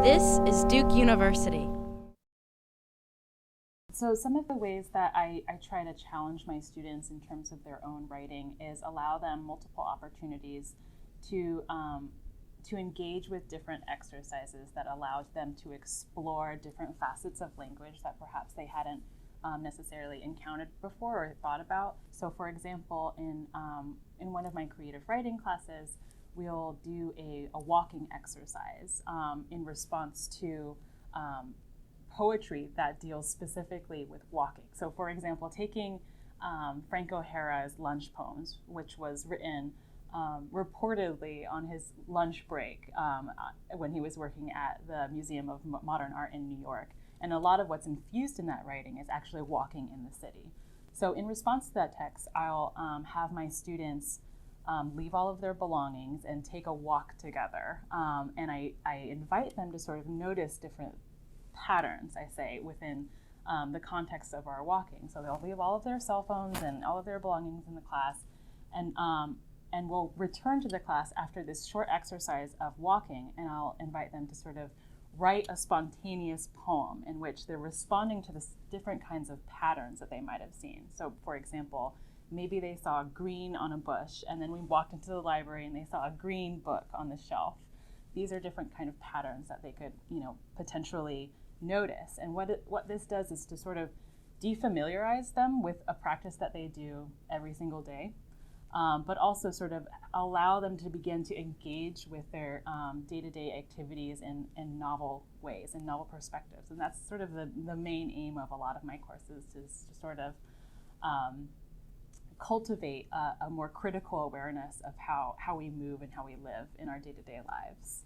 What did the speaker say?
This is Duke University. So some of the ways that I try to challenge my students in terms of their own writing is allow them multiple opportunities to engage with different exercises that allowed them to explore different facets of language that perhaps they hadn't necessarily encountered before or thought about. So for example, in one of my creative writing classes, we'll do a walking exercise in response to poetry that deals specifically with walking. So for example, taking Frank O'Hara's lunch poems, which was written reportedly on his lunch break when he was working at the Museum of Modern Art in New York. And a lot of what's infused in that writing is actually walking in the city. So in response to that text, I'll have my students leave all of their belongings and take a walk together. And I invite them to sort of notice different patterns, I say, within the context of our walking. So they'll leave all of their cell phones and all of their belongings in the class, and we'll return to the class after this short exercise of walking, and I'll invite them to sort of write a spontaneous poem in which they're responding to the different kinds of patterns that they might have seen. So for example, maybe they saw green on a bush, and then we walked into the library and they saw a green book on the shelf. These are different kind of patterns that they could, potentially notice. And what this does is to sort of defamiliarize them with a practice that they do every single day, but also sort of allow them to begin to engage with their day-to-day activities in novel ways, in novel perspectives. And that's sort of the main aim of a lot of my courses, is to sort of cultivate a more critical awareness of how we move and how we live in our day-to-day lives.